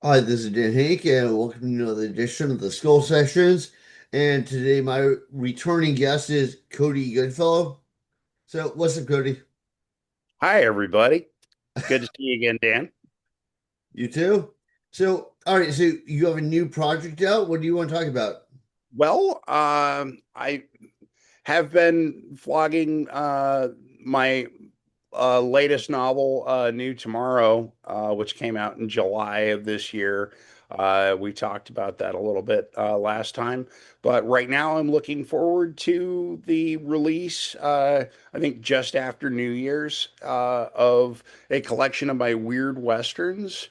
Hi, this is Dan Henk, and welcome to another edition of the Skull Sessions. And today, my returning guest is Cody Goodfellow. So, what's up, Cody? Hi, everybody. Good to see you again, Dan. You too? So, all right, so you have a new project out. What do you want to talk about? I have been flogging my latest novel, New Tomorrow, which came out in July of this year. We talked about that a little bit last time, but right now I'm looking forward to the release, I think just after New Year's, of a collection of my weird westerns,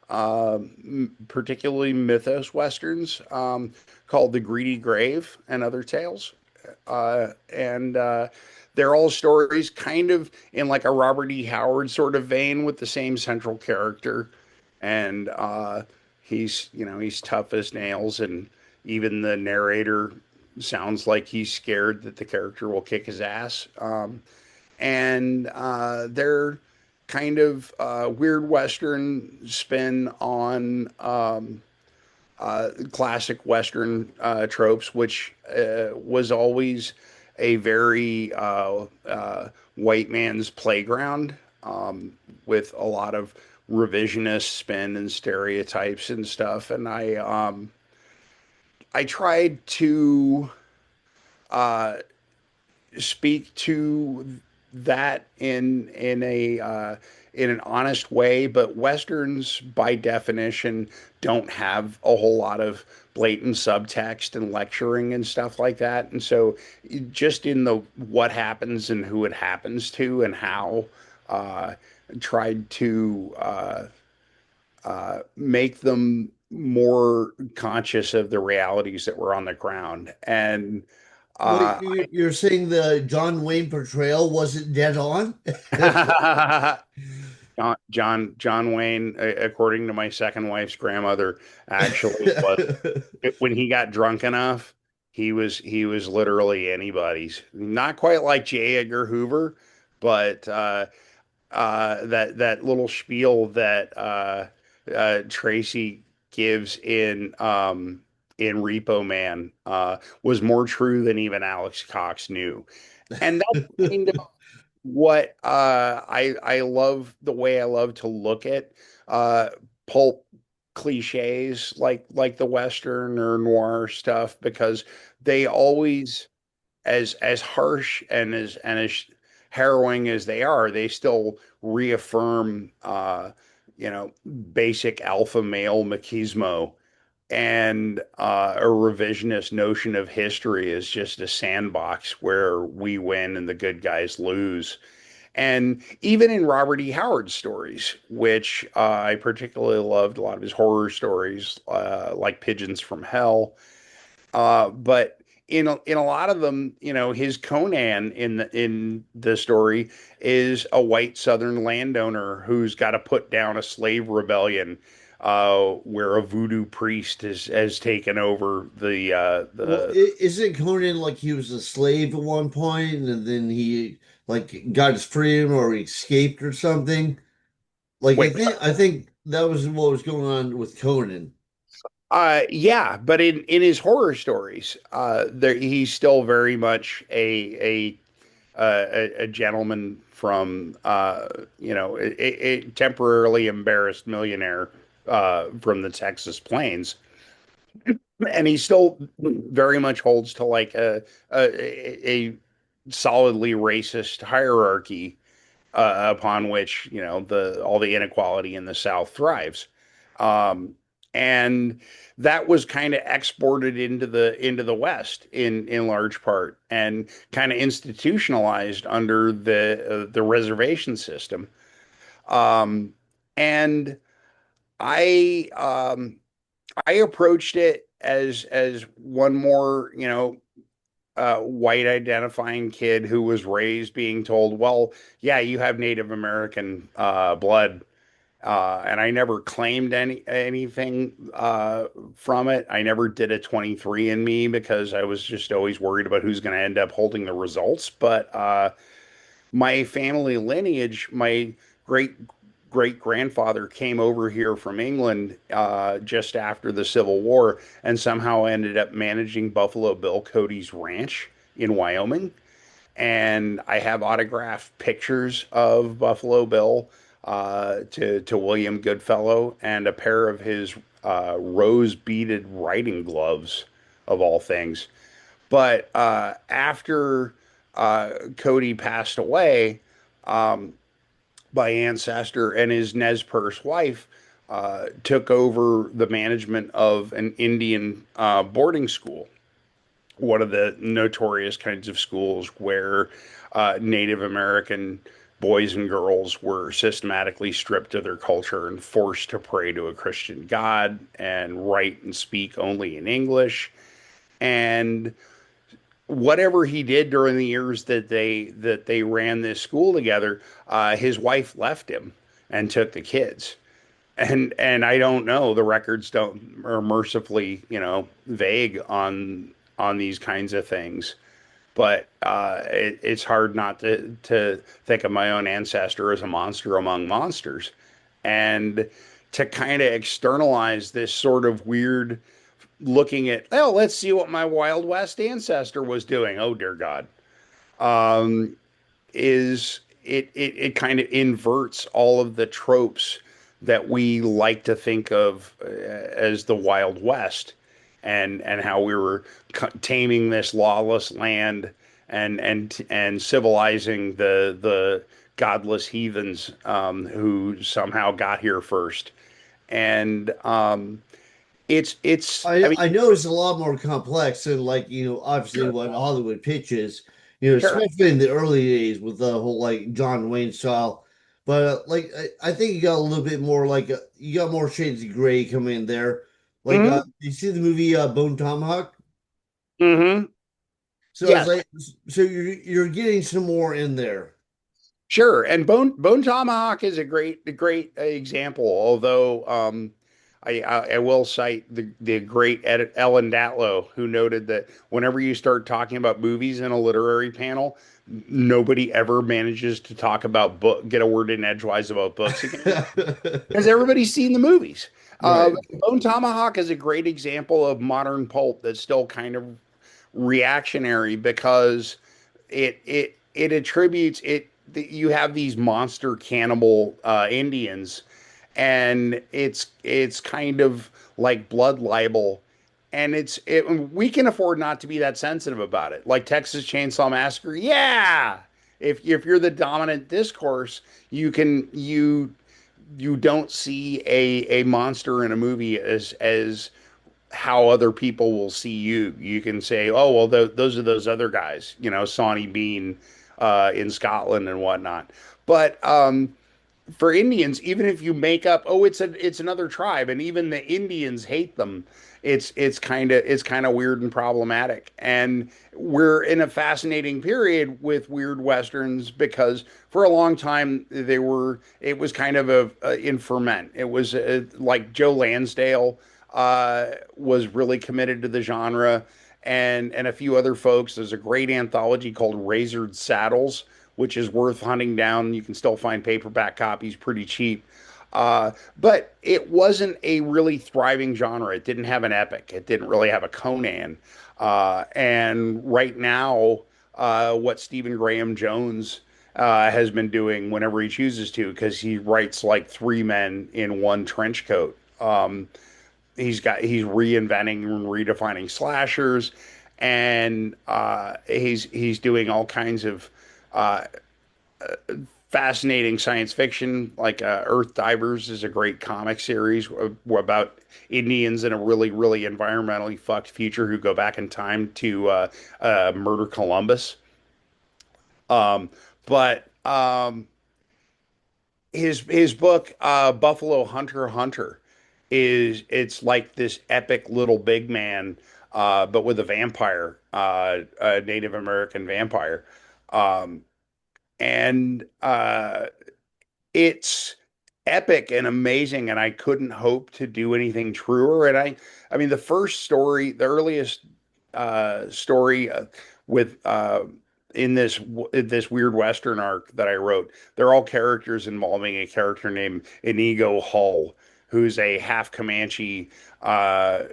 particularly mythos westerns, called The Greedy Grave and Other Tales. And they're all stories kind of in like a Robert E. Howard sort of vein with the same central character. And he's tough as nails, and even the narrator sounds like he's scared that the character will kick his ass. And they're kind of weird Western spin on classic Western tropes, which was always a very white man's playground, with a lot of revisionist spin and stereotypes and stuff. And I tried to uh, speak to that in an honest way, but westerns by definition don't have a whole lot of blatant subtext and lecturing and stuff like that. And so just in the what happens and who it happens to and how, uh tried to make them more conscious of the realities that were on the ground. And Wait, uh you're saying the John Wayne portrayal wasn't dead on? John Wayne, according to my second wife's grandmother, actually was, when he got drunk enough, he was literally anybody's. Not quite like J. Edgar Hoover, but that little spiel that Tracy gives in Repo Man was more true than even Alex Cox knew. And that's kind of what I love, the way I love to look at uh, pulp cliches like the Western or noir stuff, because they always, as harsh and as harrowing as they are, they still reaffirm basic alpha male machismo, and a revisionist notion of history is just a sandbox where we win and the good guys lose. And even in Robert E. Howard's stories, which I particularly loved, a lot of his horror stories, like Pigeons from Hell, but in a lot of them, his Conan in the story is a white Southern landowner who's got to put down a slave rebellion, where a voodoo priest has taken over Well, the isn't Conan like he was a slave at one point, and then he like got his freedom or he escaped or something? Like wait. I think that was what was going on with Conan. Yeah, but in his horror stories, he's still very much a gentleman from, a temporarily embarrassed millionaire from the Texas plains, and he still very much holds to like a solidly racist hierarchy, upon which the all the inequality in the South thrives. Um, and that was kind of exported into the West in large part, and kind of institutionalized under the reservation system. Um, and I I approached it as one more, white identifying kid who was raised being told, well, yeah, you have Native American blood. And I never claimed anything from it. I never did a 23 and Me because I was just always worried about who's going to end up holding the results. But my family lineage, my great great grandfather came over here from England just after the Civil War and somehow ended up managing Buffalo Bill Cody's ranch in Wyoming. And I have autographed pictures of Buffalo Bill to William Goodfellow and a pair of his rose beaded riding gloves, of all things. But after Cody passed away, um, by ancestor and his Nez Perce wife took over the management of an Indian boarding school, one of the notorious kinds of schools where Native American boys and girls were systematically stripped of their culture and forced to pray to a Christian God and write and speak only in English. And whatever he did during the years that they ran this school together, his wife left him and took the kids. And I don't know. The records don't are mercifully, vague on these kinds of things. But it's hard not to think of my own ancestor as a monster among monsters, and to kind of externalize this sort of weird looking at, oh, let's see what my Wild West ancestor was doing. Oh, dear God. Um, is it kind of inverts all of the tropes that we like to think of as the Wild West, and how we were taming this lawless land and civilizing the godless heathens who somehow got here first. And it's I I mean, I know it's a lot more complex than like, obviously sure. what Hollywood pitches, Sure. especially in the early days with the whole like John Wayne style. But like I think you got a little bit more like you got more shades of gray coming in there. Like Hmm. you see the movie Bone Tomahawk? Hmm. So it's Yes. like so you're getting some more in there. Sure, and Bone Tomahawk is a great example. Although I will cite the great Ellen Datlow, who noted that whenever you start talking about movies in a literary panel, nobody ever manages to talk about get a word in edgewise about books again because everybody's seen the movies. Right. Bone Tomahawk is a great example of modern pulp that's still kind of reactionary because it attributes it. You have these monster cannibal Indians, and it's kind of like blood libel, and we can afford not to be that sensitive about it. Like Texas Chainsaw Massacre, yeah. If you're the dominant discourse, you don't see a monster in a movie as how other people will see you. You can say, oh, well, those are those other guys, Sawney Bean in Scotland and whatnot. But for Indians, even if you make up, oh, it's another tribe, and even the Indians hate them, it's kind of weird and problematic. And we're in a fascinating period with weird westerns because for a long time it was kind of in ferment. It was like Joe Lansdale was really committed to the genre, and a few other folks. There's a great anthology called Razored Saddles, which is worth hunting down. You can still find paperback copies pretty cheap. But it wasn't a really thriving genre. It didn't have an epic. It didn't really have a Conan. And right now, what Stephen Graham Jones has been doing whenever he chooses to, because he writes like three men in one trench coat. He's reinventing and redefining slashers, and he's doing all kinds of uh, fascinating science fiction. Like Earth Divers is a great comic series about Indians in a really environmentally fucked future who go back in time to murder Columbus. Um, but his book Buffalo Hunter it's like this epic little big man, but with a vampire, a Native American vampire. Um, and It's epic and amazing, and I couldn't hope to do anything truer. And I mean, the earliest story with this weird Western arc that I wrote, they're all characters involving a character named Inigo Hull, who's a half Comanche uh,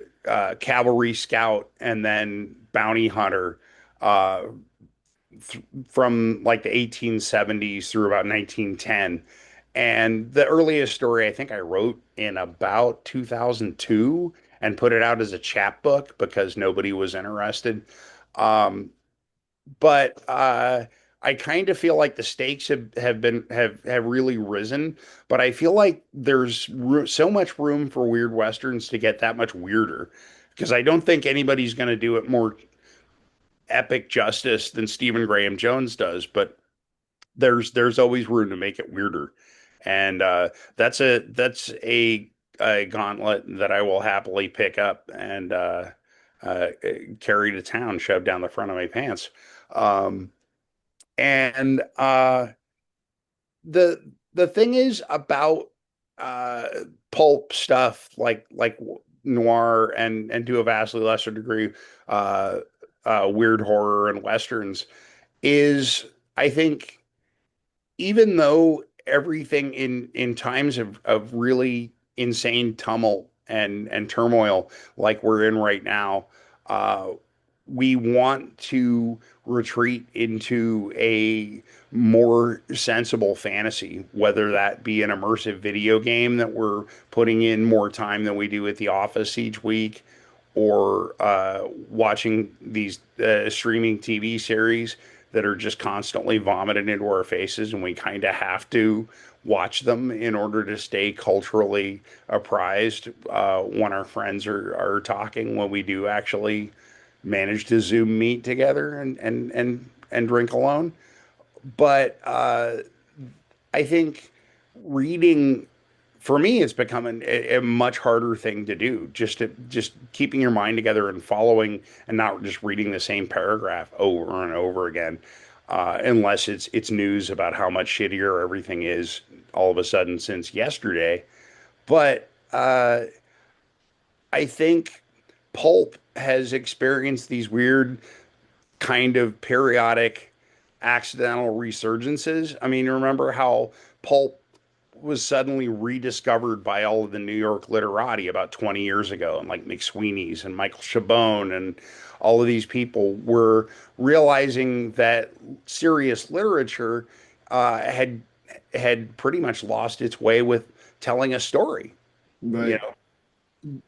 cavalry scout and then bounty hunter uh, from like the 1870s through about 1910. And the earliest story I think I wrote in about 2002 and put it out as a chapbook because nobody was interested. Um, but I kind of feel like the stakes have really risen. But I feel like there's so much room for weird westerns to get that much weirder because I don't think anybody's going to do it more epic justice than Stephen Graham Jones does. But there's always room to make it weirder, and that's a gauntlet that I will happily pick up and uh, carry to town, shoved down the front of my pants. Um, and the thing is about uh, pulp stuff like noir and to a vastly lesser degree uh, weird horror and westerns is I think even though everything in times of really insane tumult and turmoil like we're in right now, uh, we want to retreat into a more sensible fantasy, whether that be an immersive video game that we're putting in more time than we do at the office each week, or watching these streaming TV series that are just constantly vomited into our faces, and we kind of have to watch them in order to stay culturally apprised when our friends are talking, when we do actually manage to Zoom meet together and drink alone. But I think reading for me it's become a much harder thing to do, just keeping your mind together and following and not just reading the same paragraph over and over again, unless it's news about how much shittier everything is all of a sudden since yesterday. But I think pulp has experienced these weird kind of periodic accidental resurgences. I mean, remember how pulp was suddenly rediscovered by all of the New York literati about 20 years ago, and like McSweeney's and Michael Chabon and all of these people were realizing that serious literature had pretty much lost its way with telling a story. You Right. know,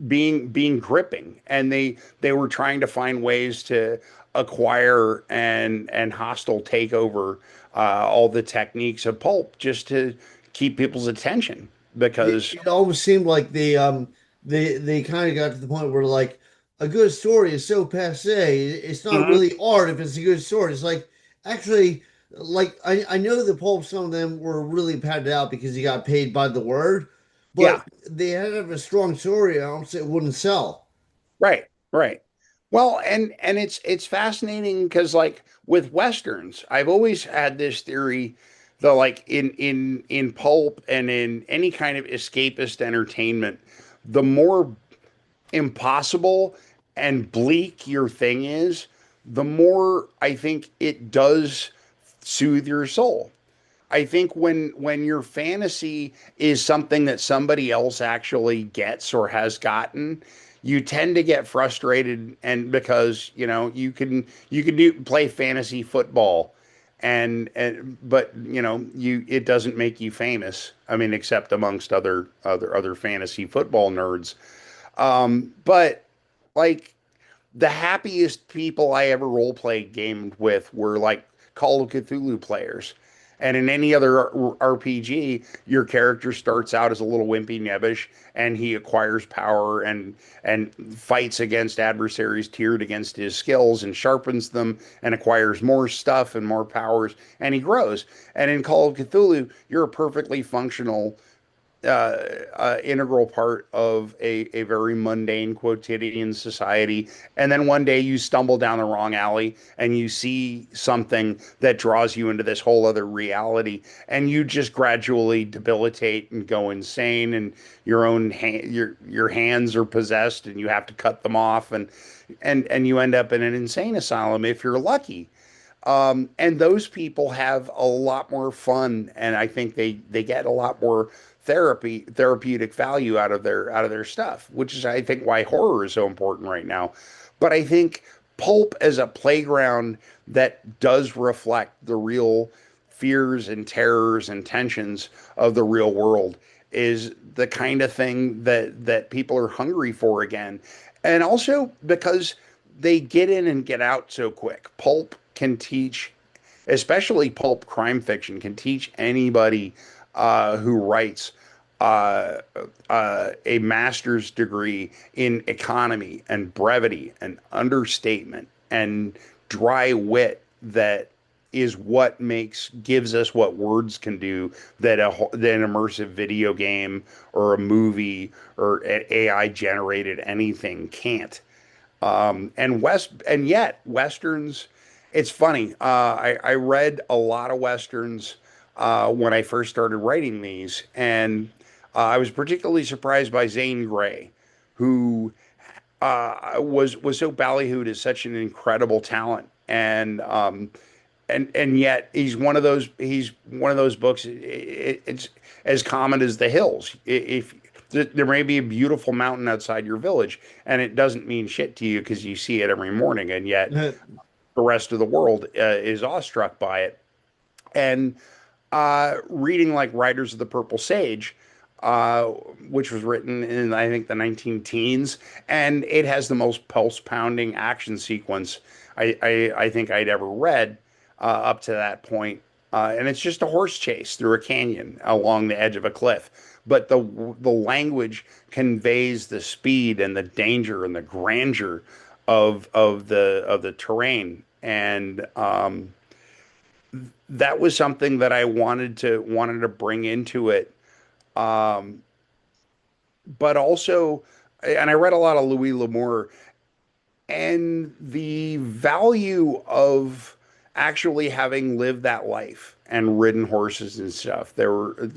being gripping, and they were trying to find ways to acquire and hostile takeover all the techniques of pulp just to keep people's attention because It almost seemed like they kind of got to the point where like a good story is so passe. It's not Mhm. really art if it's a good story. It's like actually like I know the pulp some of them were really padded out because he got paid by the word, but Yeah, they had to have a strong story or else it wouldn't sell. right. Well, and it's fascinating because like with westerns, I've always had this theory that like in pulp and in any kind of escapist entertainment, the more impossible and bleak your thing is, the more I think it does soothe your soul. I think when your fantasy is something that somebody else actually gets or has gotten, you tend to get frustrated, and because you can do play fantasy football and but you it doesn't make you famous. I mean, except amongst other fantasy football nerds. But like the happiest people I ever role played gamed with were like Call of Cthulhu players. And in any other RPG, your character starts out as a little wimpy nebbish, and he acquires power and fights against adversaries tiered against his skills and sharpens them and acquires more stuff and more powers, and he grows. And in Call of Cthulhu, you're a perfectly functional integral part of a very mundane quotidian society. And then one day you stumble down the wrong alley and you see something that draws you into this whole other reality, and you just gradually debilitate and go insane, and your hands are possessed and you have to cut them off, and you end up in an insane asylum if you're lucky. And those people have a lot more fun, and I think they get a lot more therapeutic value out of their stuff, which is I think why horror is so important right now. But I think pulp as a playground that does reflect the real fears and terrors and tensions of the real world is the kind of thing that people are hungry for again. And also because they get in and get out so quick. Pulp can teach, especially pulp crime fiction, can teach anybody who writes uh, a master's degree in economy and brevity and understatement and dry wit that is what gives us what words can do that an immersive video game or a movie or AI generated anything can't. And yet westerns. It's funny. I read a lot of westerns when I first started writing these, and I was particularly surprised by Zane Grey, who was so ballyhooed as such an incredible talent, and yet he's one of those books. It's as common as the hills. If there may be a beautiful mountain outside your village, and it doesn't mean shit to you because you see it every morning, and yet the rest of the world is awestruck by it. And reading like Riders of the Purple Sage, uh, which was written in I think the 19 teens, and it has the most pulse pounding action sequence I think I'd ever read up to that point. And it's just a horse chase through a canyon along the edge of a cliff. But the language conveys the speed and the danger and the grandeur of the terrain. And that was something that I wanted to bring into it. Um, but also, and I read a lot of Louis L'Amour, and the value of actually having lived that life and ridden horses and stuff. There were,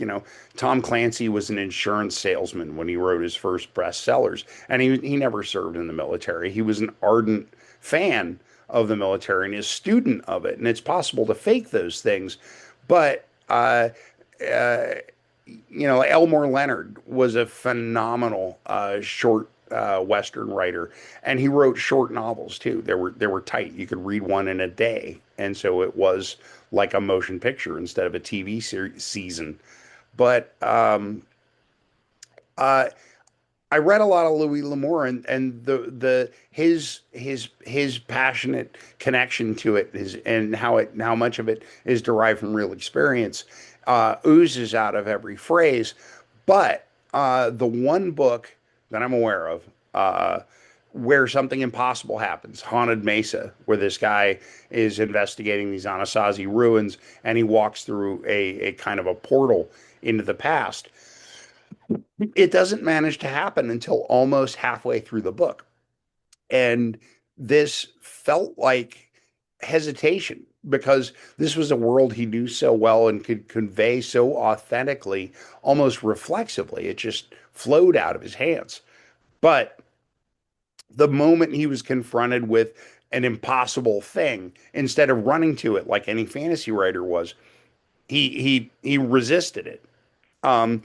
Tom Clancy was an insurance salesman when he wrote his first bestsellers, and he never served in the military. He was an ardent fan of the military and a student of it, and it's possible to fake those things, but uh, Elmore Leonard was a phenomenal short Western writer, and he wrote short novels too. They were tight. You could read one in a day, and so it was like a motion picture instead of a TV season. But uh, I read a lot of Louis L'Amour, and his passionate connection to it is and how much of it is derived from real experience oozes out of every phrase. But the one book that I'm aware of where something impossible happens, Haunted Mesa, where this guy is investigating these Anasazi ruins, and he walks through a kind of a portal into the past. It doesn't manage to happen until almost halfway through the book. And this felt like hesitation because this was a world he knew so well and could convey so authentically, almost reflexively. It just flowed out of his hands. But the moment he was confronted with an impossible thing, instead of running to it like any fantasy writer was, he resisted it. And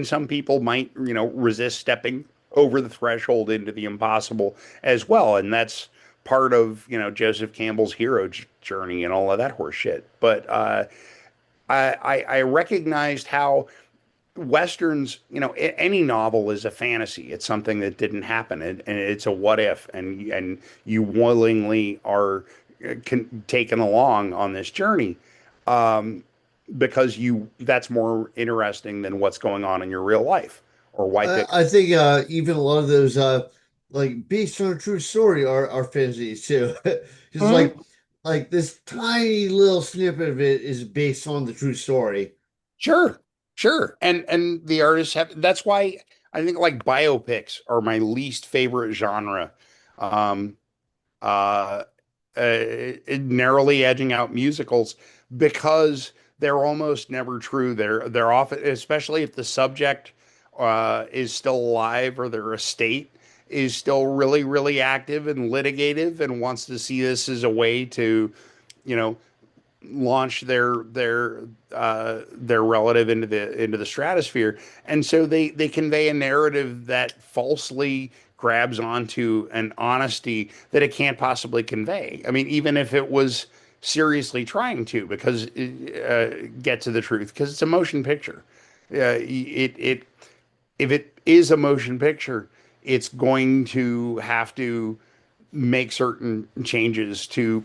some people might, resist stepping over the threshold into the impossible as well, and that's part of Joseph Campbell's hero journey and all of that horse shit. But I recognized how westerns, any novel is a fantasy. It's something that didn't happen, and it's a what if, and you willingly are taken along on this journey. Um, because that's more interesting than what's going on in your real life or why pick. I think even a lot of those like based on a true story are fantasies too. Just Mhm. like this tiny little snippet of it is based on the true story. Sure, sure. And the artists have that's why I think like biopics are my least favorite genre. Um uh, Narrowly edging out musicals because they're almost never true. They're often, especially if the subject is still alive or their estate is still really active and litigative and wants to see this as a way to launch their relative into the stratosphere, and so they convey a narrative that falsely grabs onto an honesty that it can't possibly convey. I mean, even if it was seriously trying to, because get to the truth, because it's a motion picture. It if it is a motion picture, it's going to have to make certain changes to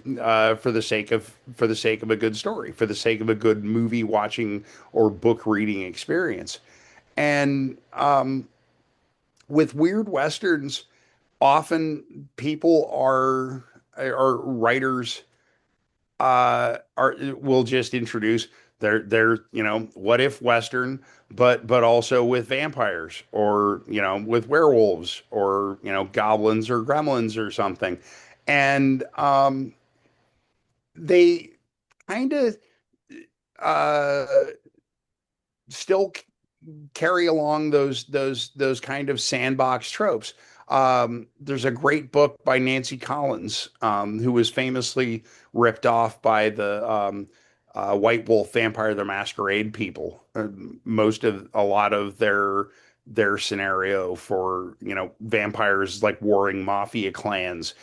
for the sake of a good story, for the sake of a good movie watching or book reading experience. And with weird westerns, often people are writers are will just introduce their what if western, but also with vampires, or with werewolves, or goblins or gremlins or something, and they kind of uh still carry along those kind of sandbox tropes. There's a great book by Nancy Collins, who was famously ripped off by the White Wolf Vampire the Masquerade people. Most of a lot of their scenario for vampires like warring mafia clans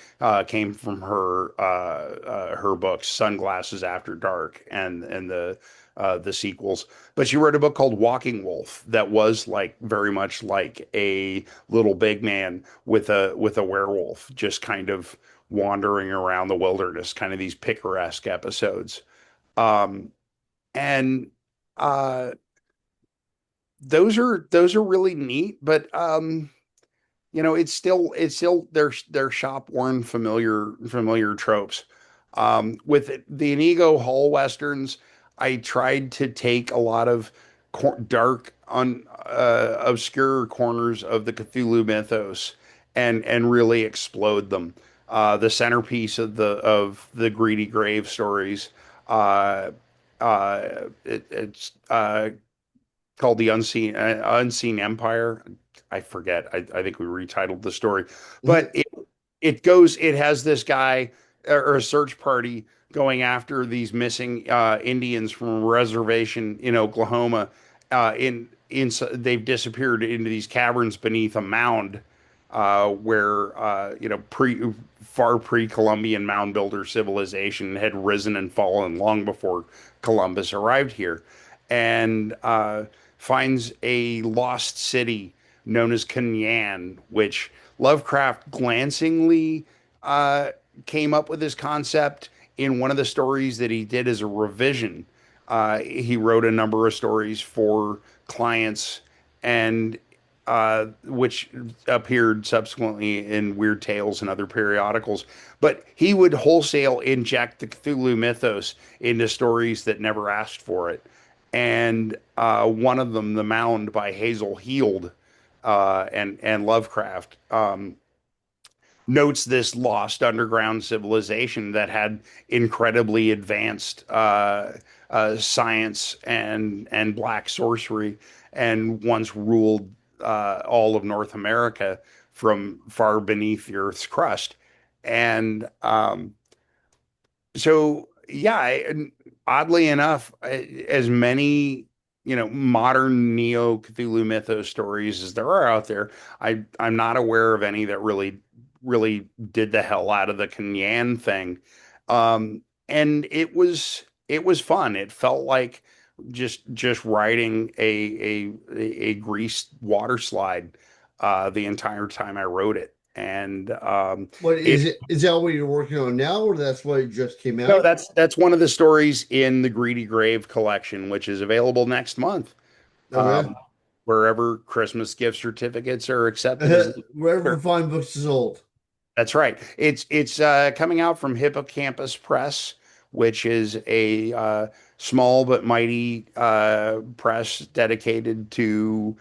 came from her books, Sunglasses After Dark, and the sequels. But she wrote a book called Walking Wolf that was like very much like a little big man with a werewolf, just kind of wandering around the wilderness, kind of these picaresque episodes. Um, and uh, those are really neat, but it's still their shop worn familiar tropes. With the Inigo Hall westerns, I tried to take a lot of dark, obscure corners of the Cthulhu mythos and really explode them. The centerpiece of the Greedy Grave stories. Uh, it's called the Unseen Empire. I forget. I think we retitled the story, but it has this guy, or a search party, going after these missing Indians from a reservation in Oklahoma. They've disappeared into these caverns beneath a mound, where far pre-Columbian mound builder civilization had risen and fallen long before Columbus arrived here, and finds a lost city known as Canyan, which Lovecraft glancingly uh, came up with this concept in one of the stories that he did as a revision. He wrote a number of stories for clients, and which appeared subsequently in Weird Tales and other periodicals. But he would wholesale inject the Cthulhu mythos into stories that never asked for it. And one of them, The Mound by Hazel Heald, and Lovecraft, notes this lost underground civilization that had incredibly advanced science and black sorcery, and once ruled all of North America from far beneath the Earth's crust. And so, yeah, oddly enough, as many modern Neo Cthulhu mythos stories as there are out there, I'm not aware of any that really did the hell out of the Kanyan thing. And it was fun. It felt like just riding a greased water slide the entire time I wrote it. And what is it it? Is that what you're working on now, or that's what just came no, out? that's one of the stories in the Greedy Grave collection, which is available next month. Okay. Um, Wherever Christmas gift certificates are accepted as Wherever fine books is sold. that's right. It's coming out from Hippocampus Press, which is a small but mighty press dedicated to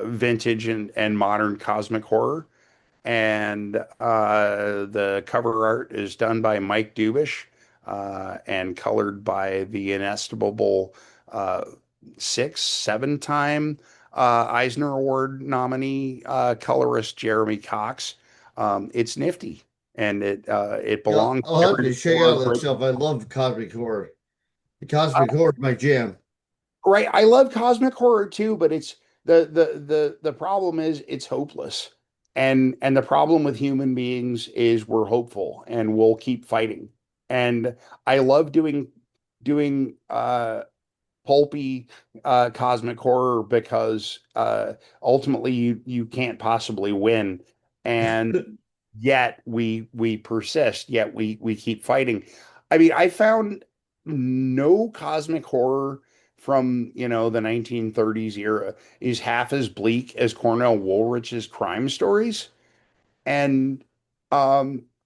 vintage and modern cosmic horror. And the cover art is done by Mike Dubish, and colored by the inestimable uh, 7 time Eisner Award nominee colorist Jeremy Cox. It's nifty. and it Yeah, belongs I'll to have to every check horror out that group. stuff. I love cosmic horror. The cosmic horror is my jam. Right. I love cosmic horror too, but it's the problem is it's hopeless. And the problem with human beings is we're hopeful and we'll keep fighting. And I love doing pulpy cosmic horror because ultimately you can't possibly win. And yet we persist, yet we keep fighting. I mean, I found no cosmic horror from, the 1930s era is half as bleak as Cornell Woolrich's crime stories. And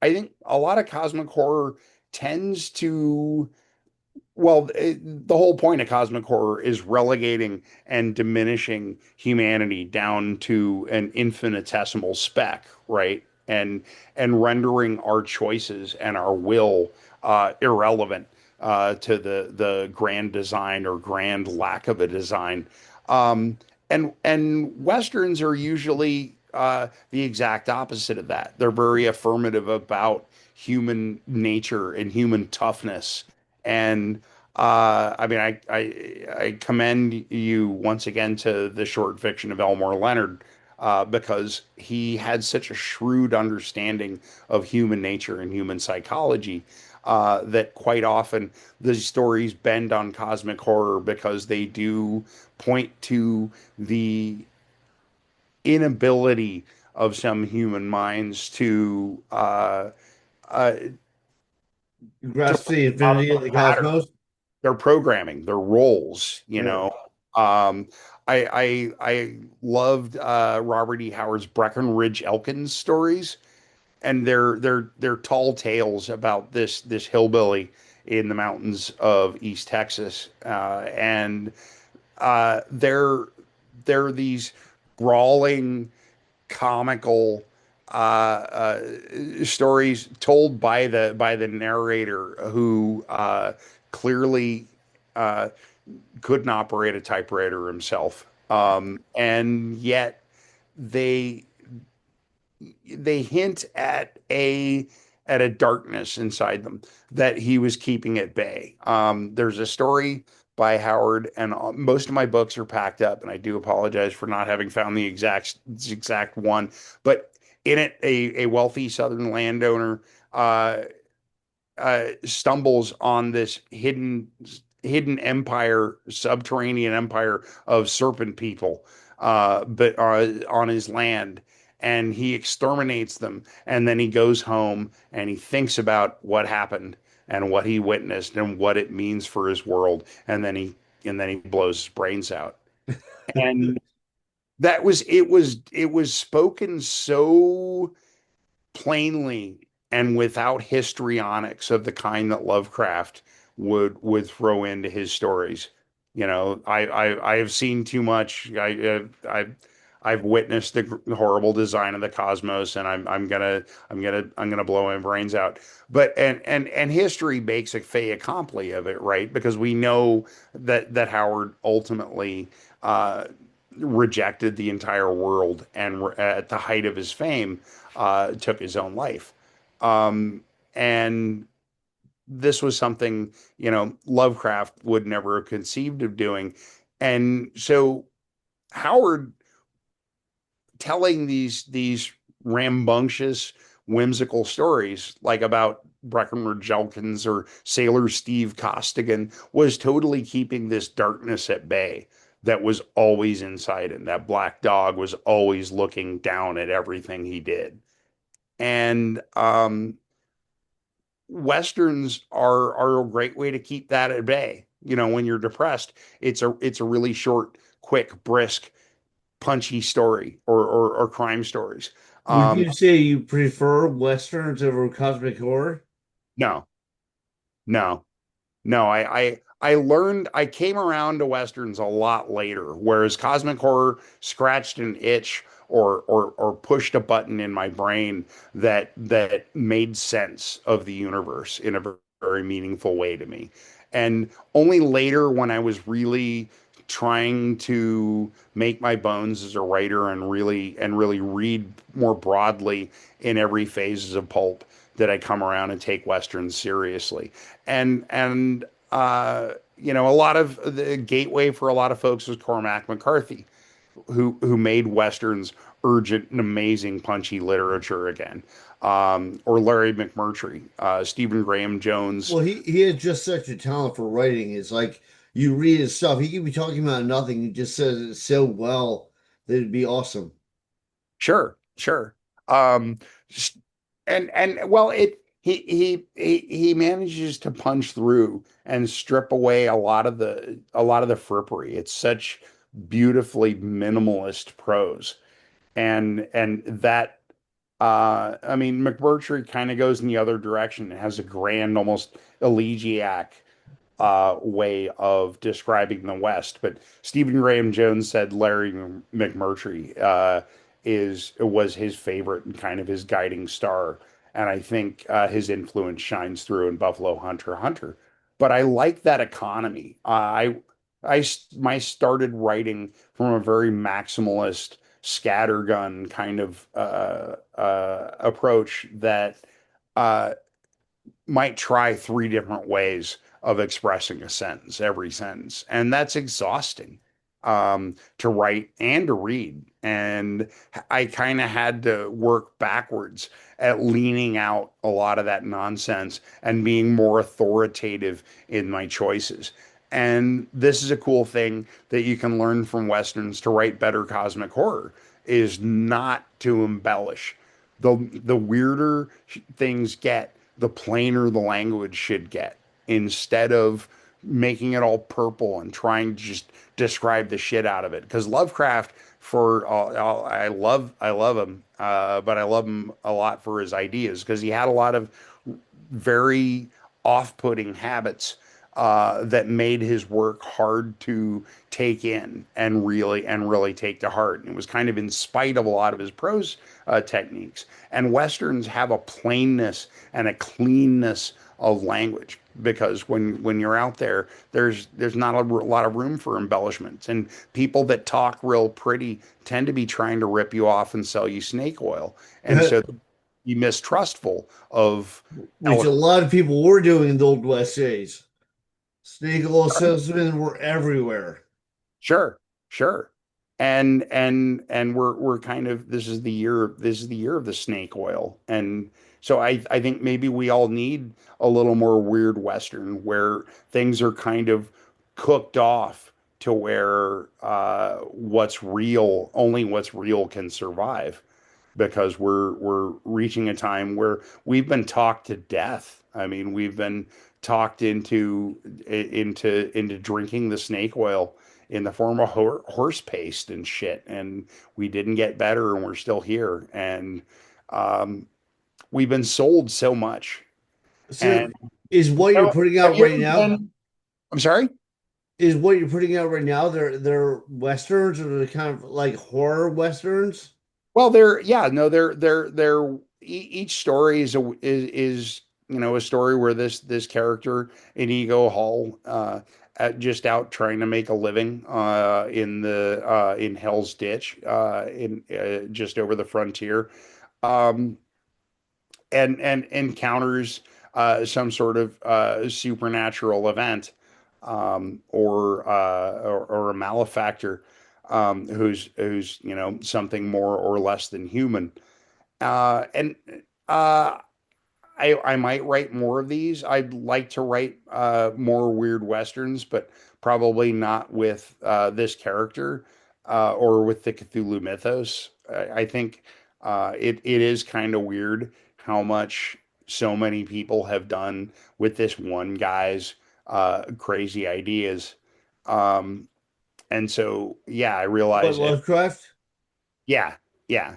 I think a lot of cosmic horror tends to, well, the whole point of cosmic horror is relegating and diminishing humanity down to an infinitesimal speck, right? And rendering our choices and our will irrelevant to the grand design or grand lack of a design. Um, and westerns are usually the exact opposite of that. They're very affirmative about human nature and human toughness and I mean, I commend you once again to the short fiction of Elmore Leonard because he had such a shrewd understanding of human nature and human psychology that quite often the stories bend on cosmic horror because they do point to the inability of some human minds uh, to Grasp the out of infinity of the the pattern, cosmos. their programming, their roles, you Yeah. know. Um, I loved Robert E. Howard's Breckenridge Elkins stories, and they're tall tales about this hillbilly in the mountains of East Texas, and they're these brawling comical stories told by the narrator who clearly uh, couldn't operate a typewriter himself, and yet they they hint at a darkness inside them that he was keeping at bay. There's a story by Howard, and most of my books are packed up, and I do apologize for not having found the exact one. But in it, a wealthy Southern landowner uh, stumbles on this hidden empire, subterranean empire of serpent people, but on his land, and he exterminates them. And then he goes home and he thinks about what happened and what he witnessed and what it means for his world. And then he blows his brains out. And it was spoken so plainly and without histrionics of the kind that Lovecraft would throw into his stories. I have seen too much. I've witnessed the horrible design of the cosmos, and I'm gonna blow my brains out. But and history makes a fait accompli of it, right? Because we know that Howard ultimately rejected the entire world, and at the height of his fame, took his own life. And this was something, Lovecraft would never have conceived of doing. And so Howard telling these rambunctious, whimsical stories like about Breckenridge Elkins or Sailor Steve Costigan was totally keeping this darkness at bay that was always inside him. That black dog was always looking down at everything he did. And westerns are a great way to keep that at bay. When you're depressed, it's a really short, quick, brisk, punchy story or crime stories. Would Um, you say you prefer westerns over cosmic horror? no, no, no. I came around to westerns a lot later, whereas cosmic horror scratched an itch or pushed a button in my brain that made sense of the universe in a very meaningful way to me. And only later, when I was really trying to make my bones as a writer and really read more broadly in every phases of pulp that I come around and take westerns seriously. And you know, a lot of the gateway for a lot of folks was Cormac McCarthy, who made westerns urgent and amazing punchy literature again. Or Larry McMurtry, Stephen Graham Jones. Well, he has just such a talent for writing. It's like you read his stuff, he could be talking about nothing. He just says it so well that it'd be awesome. Sure, sure. Um, and well, it he manages to punch through and strip away a lot of the frippery. It's such beautifully minimalist prose, and that I mean, McMurtry kind of goes in the other direction. It has a grand, almost elegiac way of describing the West. But Stephen Graham Jones said Larry McMurtry is was his favorite and kind of his guiding star. And I think his influence shines through in Buffalo Hunter Hunter. But I like that economy. I started writing from a very maximalist scattergun kind of approach that uh, might try three different ways of expressing a sentence, every sentence. And that's exhausting to write and to read. And I kind of had to work backwards at leaning out a lot of that nonsense and being more authoritative in my choices. And this is a cool thing that you can learn from Westerns to write better cosmic horror is not to embellish. The weirder things get, the plainer the language should get instead of making it all purple and trying to just describe the shit out of it. Because Lovecraft, for I love him, but I love him a lot for his ideas because he had a lot of very off-putting habits that made his work hard to take in and really take to heart. And it was kind of in spite of a lot of his prose techniques. And westerns have a plainness and a cleanness of language because when you're out there, there's not a lot of room for embellishments. And people that talk real pretty tend to be trying to rip you off and sell you snake oil. And so be mistrustful of Which a eloquence. lot of people were doing in the Old West days. Snake oil salesmen were everywhere. Sure, sure. And we're kind of this is the year of the snake oil. And so I think maybe we all need a little more weird Western where things are kind of cooked off to where only what's real can survive because we're reaching a time where we've been talked to death. I mean, we've been talked into drinking the snake oil in the form of horse paste and shit, and we didn't get better, and we're still here, and um, we've been sold so much. So And is what you're so, putting have out you right ever now, been? I'm sorry. is what you're putting out right now, they're westerns or they're kind of like horror westerns? Well, they're yeah, no, each story is you know a story where this character Inigo Hall just out trying to make a living in Hell's Ditch in just over the frontier um, and encounters some sort of supernatural event or a malefactor who's you know something more or less than human. And uh, I might write more of these. I'd like to write more weird westerns, but probably not with this character or with the Cthulhu mythos. I think it is kind of weird how much so many people have done with this one guy's crazy ideas. Um, and so, yeah, I What, realize it. Lovecraft? Yeah, yeah.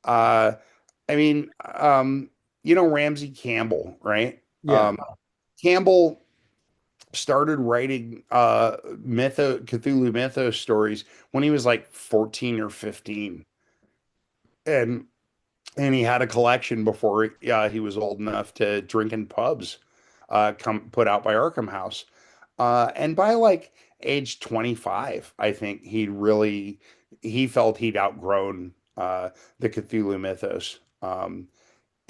Uh, I mean, you know Ramsey Campbell, right? Yeah. Campbell started writing Cthulhu mythos stories when he was like 14 or 15. And he had a collection before he was old enough to drink in pubs, come put out by Arkham House. And by like age 25, I think he felt he'd outgrown the Cthulhu mythos.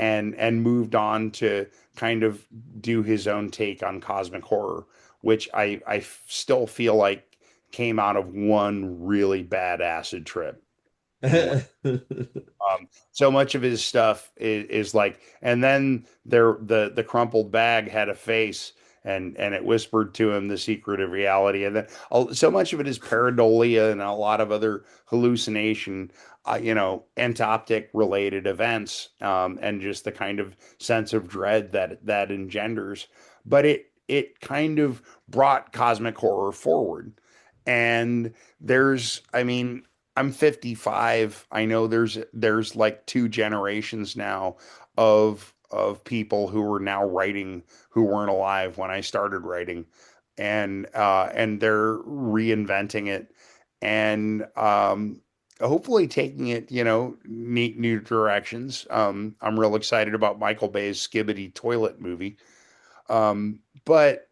And moved on to kind of do his own take on cosmic horror, which I still feel like came out of one really bad acid trip. So much of his stuff is like, and then the crumpled bag had a face, and it whispered to him the secret of reality, and then so much of it is pareidolia and a lot of other hallucination, entoptic related events, and just the kind of sense of dread that engenders. But it kind of brought cosmic horror forward, and I mean, I'm 55. I know there's like two generations now of people who are now writing who weren't alive when I started writing, and they're reinventing it, and hopefully taking it, neat new directions. I'm real excited about Michael Bay's Skibbity toilet movie. But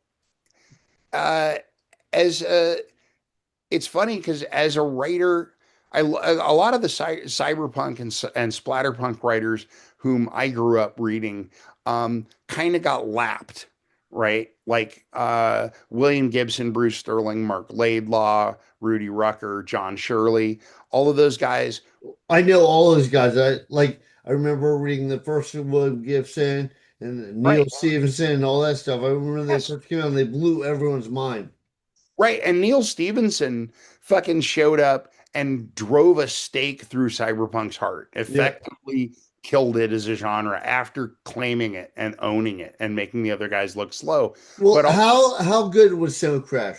uh, as it's funny because as a writer, a lot of the cyberpunk and splatterpunk writers whom I grew up reading kind of got lapped, right? Like William Gibson, Bruce Sterling, Mark Laidlaw, Rudy Rucker, John Shirley, all of those guys. I know all those guys. I remember reading the first William Gibson and Neil Right. Stevenson and all that stuff. I remember they Yes. first came out and they blew everyone's mind. Right. And Neil Stevenson fucking showed up and drove a stake through cyberpunk's heart, Yeah. effectively killed it as a genre after claiming it and owning it and making the other guys look slow. Well, But also, how good was Snow Crash?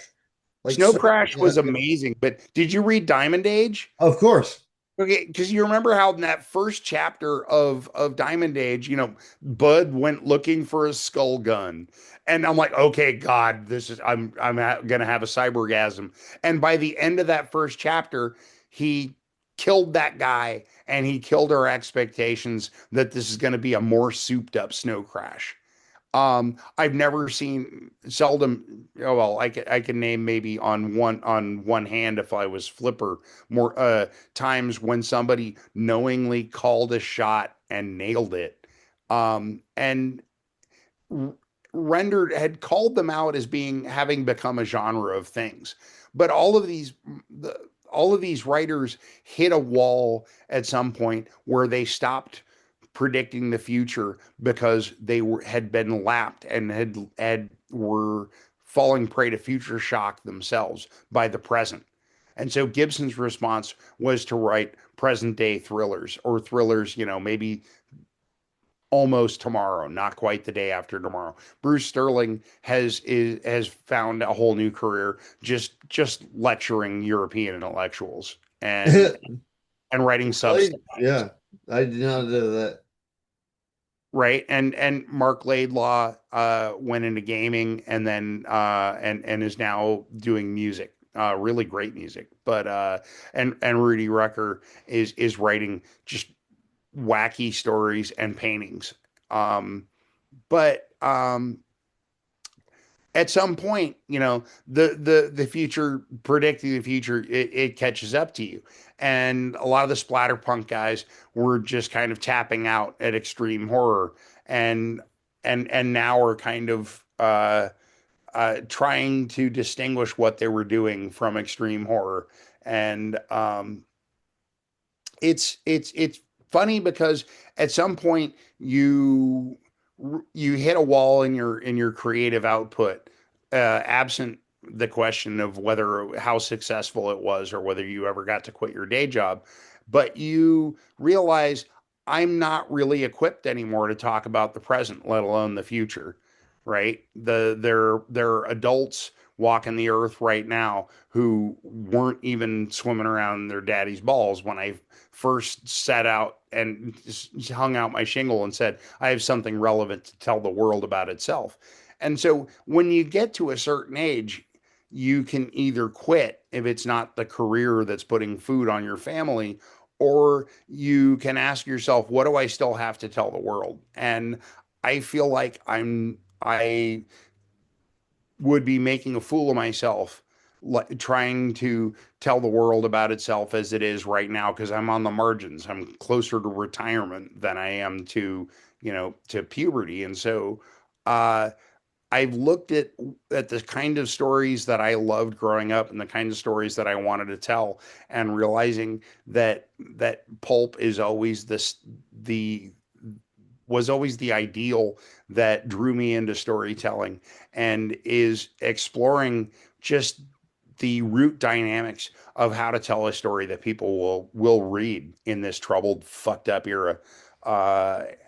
Like Snow so, Crash yeah, was amazing. But did you read Diamond Age? of course. Okay, because you remember how in that first chapter of Diamond Age, Bud went looking for a skull gun, and I'm like, okay, God, gonna have a cybergasm. And by the end of that first chapter, he killed that guy, and he killed our expectations that this is gonna be a more souped up Snow Crash. I've never seen seldom. Oh, well, I can name maybe on one hand if I was Flipper more times when somebody knowingly called a shot and nailed it, and r- rendered had called them out as being having become a genre of things. But all of these writers hit a wall at some point where they stopped predicting the future because had been lapped and had were falling prey to future shock themselves by the present. And so Gibson's response was to write present day thrillers, or thrillers, maybe almost tomorrow, not quite the day after tomorrow. Bruce Sterling has found a whole new career just lecturing European intellectuals and writing Really? substance. Yeah, I did not know that. Right. And Mark Laidlaw went into gaming, and then and is now doing music. Really great music. But and Rudy Rucker is writing just wacky stories and paintings. But at some point, the future, predicting the future, it catches up to you. And a lot of the splatterpunk guys were just kind of tapping out at extreme horror, and and now are kind of trying to distinguish what they were doing from extreme horror. And it's funny because at some point you hit a wall in your creative output, absent the question of whether how successful it was or whether you ever got to quit your day job, but you realize I'm not really equipped anymore to talk about the present, let alone the future. Right? They're adults walking the earth right now who weren't even swimming around in their daddy's balls when I first set out and hung out my shingle and said, I have something relevant to tell the world about itself. And so when you get to a certain age, you can either quit if it's not the career that's putting food on your family, or you can ask yourself, what do I still have to tell the world? And I feel like I would be making a fool of myself, trying to tell the world about itself as it is right now, because I'm on the margins. I'm closer to retirement than I am to, to puberty. And so uh, I've looked at the kind of stories that I loved growing up and the kind of stories that I wanted to tell, and realizing that pulp is always the was always the ideal that drew me into storytelling, and is exploring just the root dynamics of how to tell a story that people will read in this troubled, fucked up era,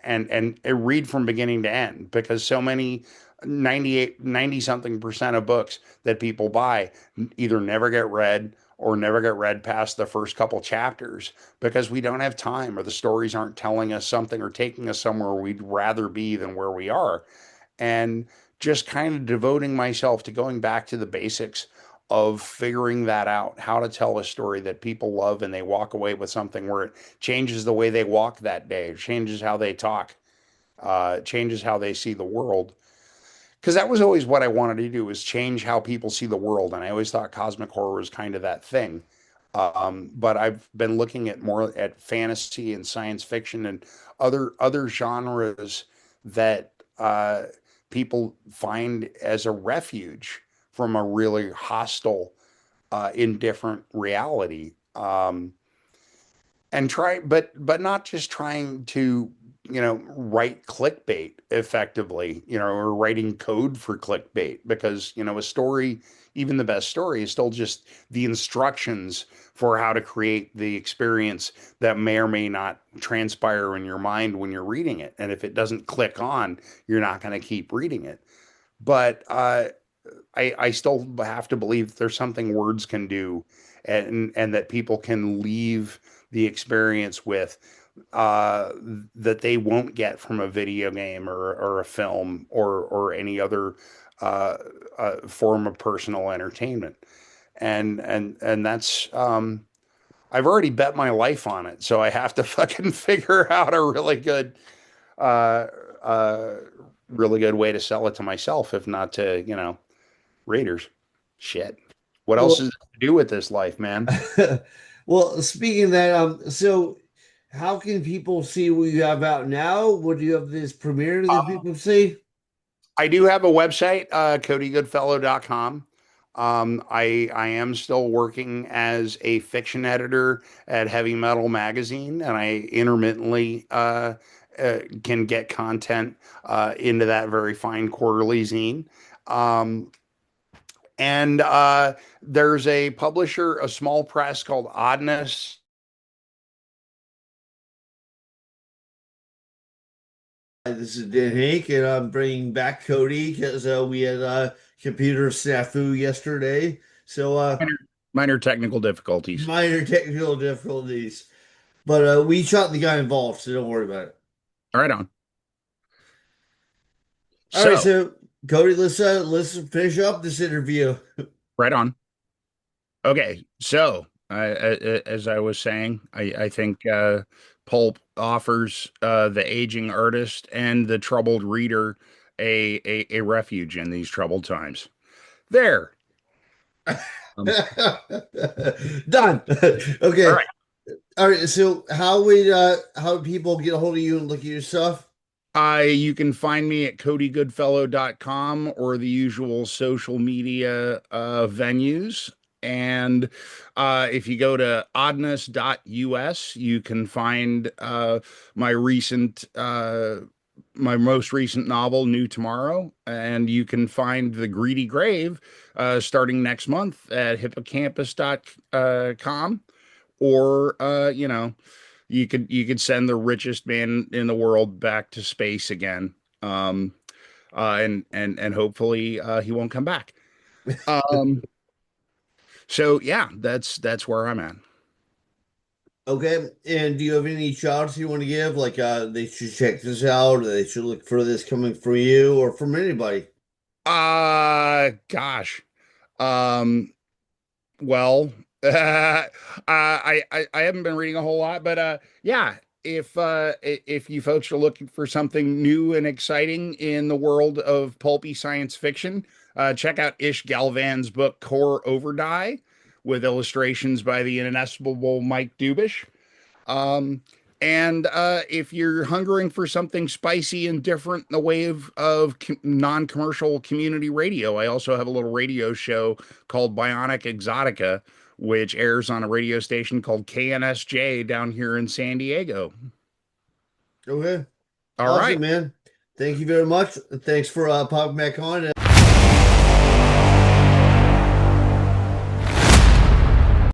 and read from beginning to end, because so many 98, 90 something percent of books that people buy either never get read or never get read past the first couple chapters, because we don't have time, or the stories aren't telling us something or taking us somewhere we'd rather be than where we are. And just kind of devoting myself to going back to the basics of figuring that out, how to tell a story that people love and they walk away with something where it changes the way they walk that day, changes how they talk, changes how they see the world. Because that was always what I wanted to do, is change how people see the world. And I always thought cosmic horror was kind of that thing. But I've been looking at more at fantasy and science fiction and other genres that people find as a refuge from a really hostile, indifferent reality. And but not just trying to, write clickbait effectively, or writing code for clickbait, because, a story, even the best story, is still just the instructions for how to create the experience that may or may not transpire in your mind when you're reading it. And if it doesn't click on, you're not going to keep reading it. But I still have to believe there's something words can do, and that people can leave the experience with, uh, that they won't get from a video game, or a film, or any other uh, form of personal entertainment. And that's, I've already bet my life on it, so I have to fucking figure out a uh, uh, really good way to sell it to myself, if not to, readers. Shit. What else Well, is to do with this life, man? well, speaking of that, so how can people see what you have out now? What do you have this premiere that Uh, people see? I do have a website, codygoodfellow.com. I am still working as a fiction editor at Heavy Metal Magazine, and I intermittently can get content into that very fine quarterly zine. Um, and there's a publisher, a small press called Oddness. Hi, this is Dan Henk, and I'm bringing back Cody because we had computer snafu yesterday. So Minor technical difficulties. minor technical difficulties, but we shot the guy involved, so don't worry about it. Right on. All right, So, so Cody, let's finish up this interview. right on. Okay, so as I was saying, I think pulp offers the aging artist and the troubled reader a refuge in these troubled times. There. Um, Done. all Okay. right. All right. So how do people get a hold of you and look at your stuff? You can find me at codygoodfellow.com or the usual social media venues. And if you go to oddness.us, you can find my most recent novel, New Tomorrow. And you can find The Greedy Grave starting next month at hippocampus.com. Or, you could send the richest man in the world back to space again, and hopefully he won't come back. Um, so yeah, that's where I'm at. Okay. And do you have any shouts you want to give? Like they should check this out, or they should look for this coming from you or from anybody. Gosh. Um, well, I haven't been reading a whole lot, but yeah, if you folks are looking for something new and exciting in the world of pulpy science fiction, check out Ish Galvan's book Core Overdie with illustrations by the inestimable Mike Dubish. Um, and if you're hungering for something spicy and different in the way of non-commercial community radio, I also have a little radio show called Bionic Exotica, which airs on a radio station called KNSJ down here in San Diego. Okay. All Awesome, right. man. Thank you very much. Thanks for popping back on.